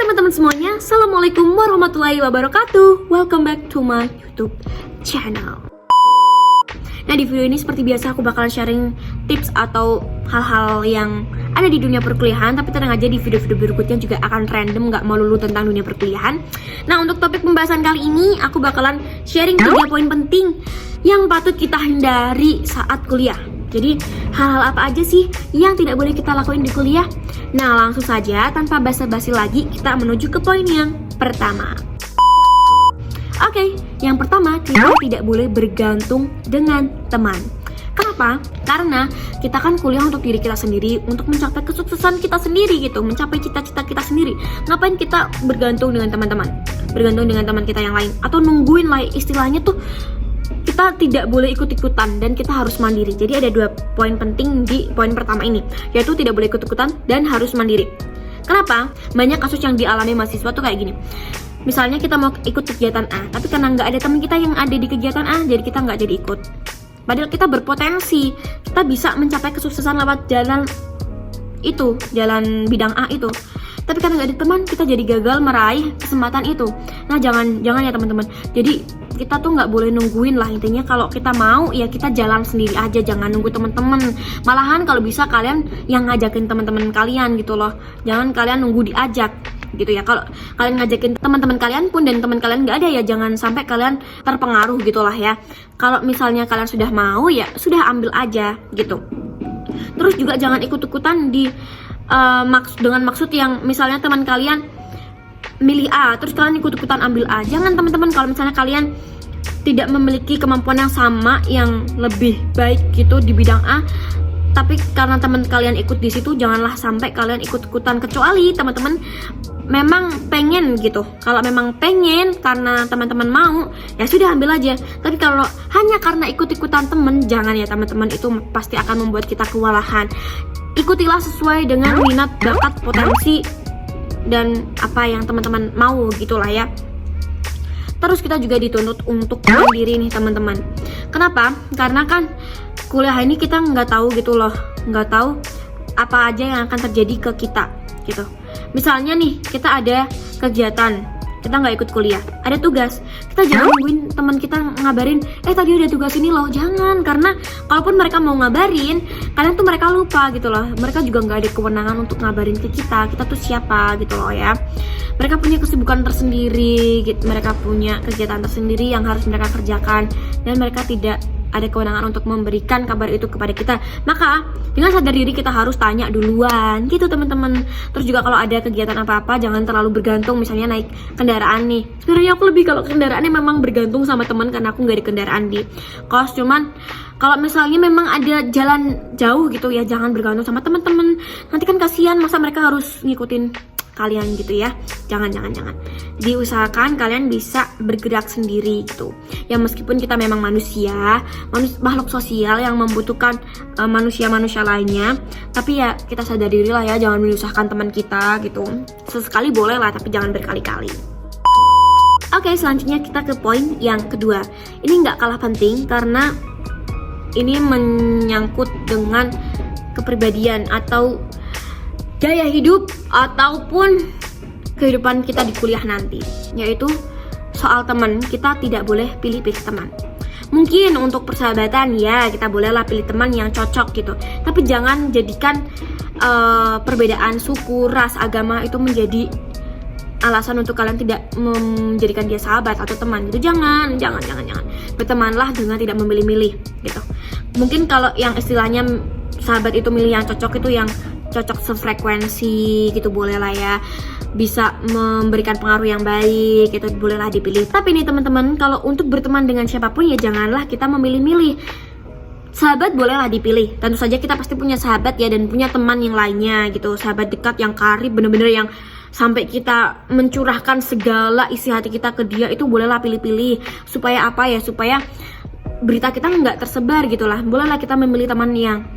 teman-teman semuanya, Assalamualaikum warahmatullahi wabarakatuh. Welcome back to my YouTube channel. Nah, di video ini seperti biasa aku bakalan sharing tips atau hal-hal yang ada di dunia perkuliahan. Tapi tenang aja, di video-video berikutnya juga akan random, gak melulu tentang dunia perkuliahan. Nah, untuk topik pembahasan kali ini aku bakalan sharing 3 poin penting yang patut kita hindari saat kuliah. Jadi hal-hal apa aja sih yang tidak boleh kita lakuin di kuliah? Nah, langsung saja tanpa basa-basi lagi kita menuju ke poin yang pertama. Oke, yang pertama, kita tidak boleh bergantung dengan teman. Kenapa? Karena kita kan kuliah untuk diri kita sendiri, untuk mencapai kesuksesan kita sendiri gitu, mencapai cita-cita kita sendiri. Ngapain kita bergantung dengan teman-teman? Bergantung dengan teman kita yang lain atau nungguin lah, istilahnya tuh kita tidak boleh ikut-ikutan dan kita harus mandiri. Jadi ada 2 poin penting di poin pertama ini, yaitu tidak boleh ikut-ikutan dan harus mandiri. Kenapa? Banyak kasus yang dialami mahasiswa tuh kayak gini. Misalnya kita mau ikut kegiatan A, tapi karena nggak ada teman kita yang ada di kegiatan A, jadi kita nggak jadi ikut. Padahal kita berpotensi, kita bisa mencapai kesuksesan lewat jalan itu, jalan bidang A itu. Tapi karena nggak ada teman, kita jadi gagal meraih kesempatan itu. Nah, jangan ya teman-teman. Jadi kita tuh nggak boleh nungguin lah, intinya kalau kita mau ya kita jalan sendiri aja, jangan nunggu teman-teman. Malahan kalau bisa kalian yang ngajakin teman-teman kalian gitu loh, jangan kalian nunggu diajak gitu ya. Kalau kalian ngajakin teman-teman kalian pun dan teman kalian nggak ada, ya jangan sampai kalian terpengaruh gitulah ya. Kalau misalnya kalian sudah mau, ya sudah ambil aja gitu. Terus juga jangan ikut-ikutan di dengan maksud yang misalnya teman kalian milih A, terus kalian ikut-ikutan ambil A. Jangan teman-teman, kalau misalnya kalian tidak memiliki kemampuan yang sama, yang lebih baik gitu di bidang A, tapi karena teman kalian ikut di situ, janganlah sampai kalian ikut-ikutan. Kecuali teman-teman memang pengen gitu. Kalau memang pengen karena teman-teman mau, ya sudah ambil aja. Tapi kalau hanya karena ikut-ikutan teman, jangan ya teman-teman, itu pasti akan membuat kita kewalahan. Ikutilah sesuai dengan minat, bakat, potensi dan apa yang teman-teman mau gitulah ya. Terus kita juga dituntut untuk mandiri nih teman-teman. Kenapa? Karena kan kuliah ini kita nggak tahu gitu loh, nggak tahu apa aja yang akan terjadi ke kita gitu. Misalnya nih, kita ada kegiatan, kita nggak ikut kuliah, ada tugas, kita jangan nungguin teman kita ngabarin, tadi ada tugas ini loh. Jangan, karena kalaupun mereka mau ngabarin, kadang tuh mereka lupa gitu loh. Mereka juga nggak ada kewenangan untuk ngabarin ke kita tuh siapa gitu loh ya. Mereka punya kesibukan tersendiri gitu, mereka punya kegiatan tersendiri yang harus mereka kerjakan, dan mereka tidak ada kewenangan untuk memberikan kabar itu kepada kita. Maka dengan sadar diri kita harus tanya duluan gitu teman-teman. Terus juga kalau ada kegiatan apa-apa, jangan terlalu bergantung. Misalnya naik kendaraan nih, sebenarnya aku lebih kalau kendaraannya memang bergantung sama teman, karena aku nggak ada kendaraan di kos. Cuman kalau misalnya memang ada jalan jauh gitu ya, jangan bergantung sama teman-teman. Nanti kan kasihan, masa mereka harus ngikutin kalian gitu ya. Jangan. Diusahakan kalian bisa bergerak sendiri gitu. Ya meskipun kita memang manusia, makhluk sosial yang membutuhkan manusia-manusia lainnya, tapi ya kita sadar diri lah ya, jangan menyusahkan teman kita gitu. Sesekali boleh lah, tapi jangan berkali-kali. Oke, selanjutnya kita ke poin yang kedua. Ini nggak kalah penting karena ini menyangkut dengan kepribadian atau gaya hidup ataupun kehidupan kita di kuliah nanti, yaitu soal teman. Kita tidak boleh pilih-pilih teman. Mungkin untuk persahabatan ya kita bolehlah pilih teman yang cocok gitu, tapi jangan jadikan perbedaan suku, ras, agama itu menjadi alasan untuk kalian tidak menjadikan dia sahabat atau teman gitu. Jangan. Bertemanlah dengan tidak memilih-milih gitu. Mungkin kalau yang istilahnya sahabat itu milih yang cocok, itu yang cocok sefrekuensi gitu, boleh lah ya, bisa memberikan pengaruh yang baik, itu bolehlah dipilih. Tapi nih teman-teman, kalau untuk berteman dengan siapapun ya janganlah kita memilih-milih. Sahabat bolehlah dipilih, tentu saja kita pasti punya sahabat ya, dan punya teman yang lainnya gitu, sahabat dekat yang karib, bener-bener yang sampai kita mencurahkan segala isi hati kita ke dia, itu bolehlah pilih-pilih. Supaya apa ya, supaya berita kita nggak tersebar gitulah. Bolehlah kita memilih teman yang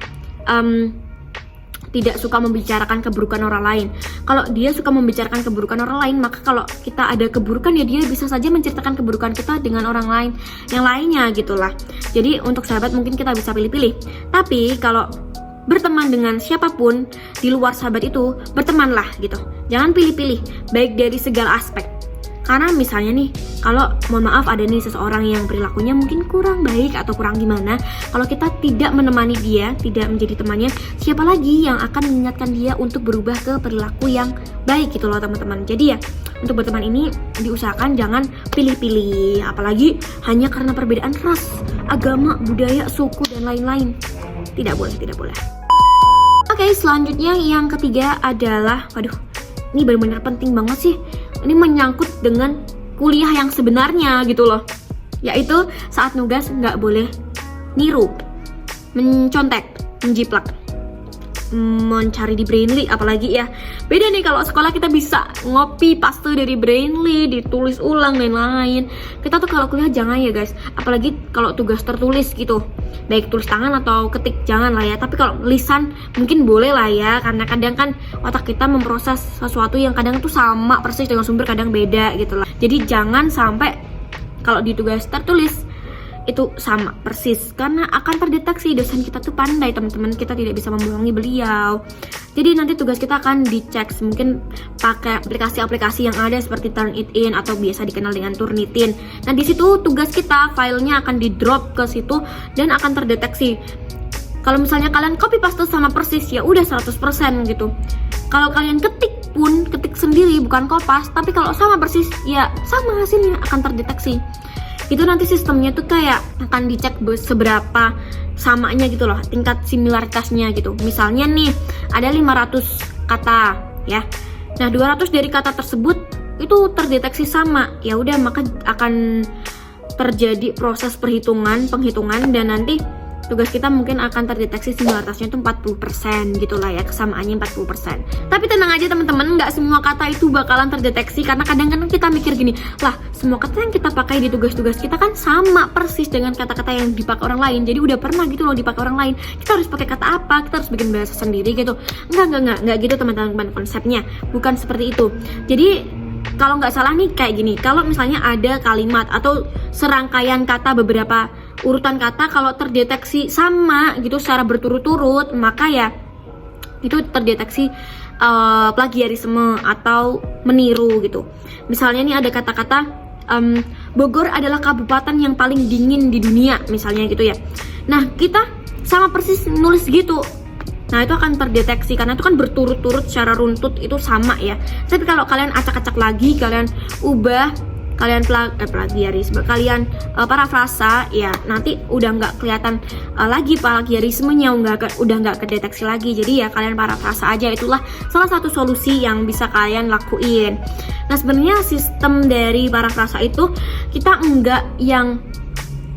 tidak suka membicarakan keburukan orang lain. Kalau dia suka membicarakan keburukan orang lain, maka kalau kita ada keburukan ya dia bisa saja menceritakan keburukan kita dengan orang lain yang lainnya gitulah. Jadi untuk sahabat mungkin kita bisa pilih-pilih. Tapi kalau berteman dengan siapapun di luar sahabat itu, bertemanlah gitu. Jangan pilih-pilih, baik dari segala aspek. Karena misalnya nih, kalau mohon maaf ada nih seseorang yang perilakunya mungkin kurang baik atau kurang gimana, kalau kita tidak menemani dia, tidak menjadi temannya, siapa lagi yang akan mengingatkan dia untuk berubah ke perilaku yang baik gitu loh teman-teman. Jadi ya, untuk berteman ini diusahakan jangan pilih-pilih, apalagi hanya karena perbedaan ras, agama, budaya, suku, dan lain-lain. Tidak boleh, tidak boleh. Oke, selanjutnya yang ketiga adalah, waduh, ini benar-benar penting banget sih. Ini menyangkut dengan kuliah yang sebenarnya gitu loh. Yaitu saat nugas nggak boleh niru, mencontek, menjiplak, mencari di Brainly apalagi ya. Beda nih kalau sekolah kita bisa ngopi paste dari Brainly, ditulis ulang dan lain-lain. Kita tuh kalau kuliah jangan ya guys. Apalagi kalau tugas tertulis gitu. Baik tulis tangan atau ketik jangan lah ya. Tapi kalau lisan mungkin boleh lah ya. Karena kadang kan otak kita memproses sesuatu yang kadang tuh sama persis dengan sumber, kadang beda gitu lah. Jadi jangan sampai kalau di tugas tertulis itu sama persis, karena akan terdeteksi dosen kita tuh pandai teman-teman, kita tidak bisa membohongi beliau. Jadi nanti tugas kita akan dicek mungkin pakai aplikasi-aplikasi yang ada seperti Turnitin atau biasa dikenal dengan Turnitin. Nah di situ tugas kita filenya akan di drop ke situ dan akan terdeteksi. Kalau misalnya kalian copy paste sama persis ya udah 100% gitu. Kalau kalian ketik pun ketik sendiri bukan kopas, tapi kalau sama persis ya sama hasilnya akan terdeteksi. Itu nanti sistemnya tuh kayak akan dicek seberapa samanya gitu loh, tingkat similaritasnya gitu. Misalnya nih ada 500 kata ya. Nah 200 dari kata tersebut itu terdeteksi sama. Ya udah maka akan terjadi proses penghitungan dan nanti tugas kita mungkin akan terdeteksi similaritasnya itu 40% gitu lah ya, kesamaannya 40%. Tapi tenang aja teman-teman, nggak semua kata itu bakalan terdeteksi, karena kadang-kadang kita mikir gini, lah semua kata yang kita pakai di tugas-tugas kita kan sama persis dengan kata-kata yang dipakai orang lain, jadi udah pernah gitu loh dipakai orang lain, kita harus pakai kata apa, kita harus bikin bahasa sendiri gitu. Enggak gitu teman-teman, konsepnya bukan seperti itu. Jadi kalau nggak salah nih kayak gini, kalau misalnya ada kalimat atau serangkaian kata, beberapa urutan kata kalau terdeteksi sama gitu secara berturut-turut, maka ya itu terdeteksi plagiarisme atau meniru gitu. Misalnya nih ada kata-kata Bogor adalah kabupaten yang paling dingin di dunia misalnya gitu ya. Nah kita sama persis nulis gitu, nah itu akan terdeteksi karena itu kan berturut-turut secara runtut itu sama ya. Tapi kalau kalian acak-acak lagi, kalian ubah, kalian plagiarisme, kalian parafrasa, ya nanti udah nggak kelihatan lagi plagiarismenya, udah nggak kedeteksi lagi. Jadi ya kalian parafrasa aja, itulah salah satu solusi yang bisa kalian lakuin. Nah sebenarnya sistem dari parafrasa itu kita nggak yang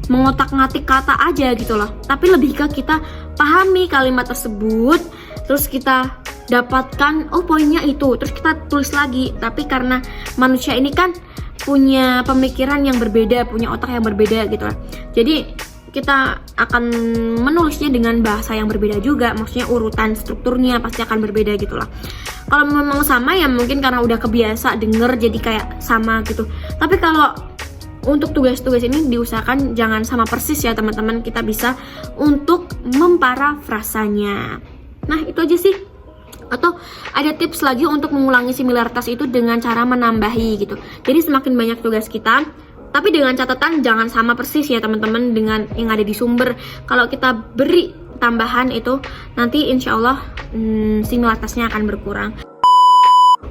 mengotak-ngatik kata aja gitu loh, tapi lebih ke kita pahami kalimat tersebut, terus kita dapatkan oh poinnya itu, terus kita tulis lagi. Tapi karena manusia ini kan punya pemikiran yang berbeda, punya otak yang berbeda gitu lah. Jadi kita akan menulisnya dengan bahasa yang berbeda juga, maksudnya urutan strukturnya pasti akan berbeda gitu lah. Kalau memang sama ya mungkin karena udah kebiasa denger jadi kayak sama gitu. Tapi kalau untuk tugas-tugas ini diusahakan jangan sama persis ya teman-teman, kita bisa untuk memparafrasanya. Nah itu aja sih. Atau ada tips lagi untuk mengulangi similaritas itu dengan cara menambahi gitu. Jadi semakin banyak tugas kita, tapi dengan catatan jangan sama persis ya teman-teman dengan yang ada di sumber. Kalau kita beri tambahan itu nanti insya Allah similaritasnya akan berkurang.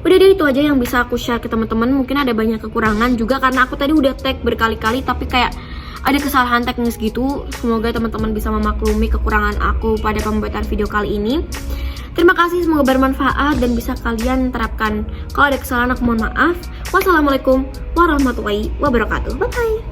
Udah deh, itu aja yang bisa aku share ke teman-teman. Mungkin ada banyak kekurangan juga karena aku tadi udah tag berkali-kali tapi kayak ada kesalahan teknis gitu. Semoga teman-teman bisa memaklumi kekurangan aku pada pembuatan video kali ini. Terima kasih, semoga bermanfaat dan bisa kalian terapkan. Kalau ada kesalahan aku mohon maaf. Wassalamualaikum warahmatullahi wabarakatuh. Bye bye.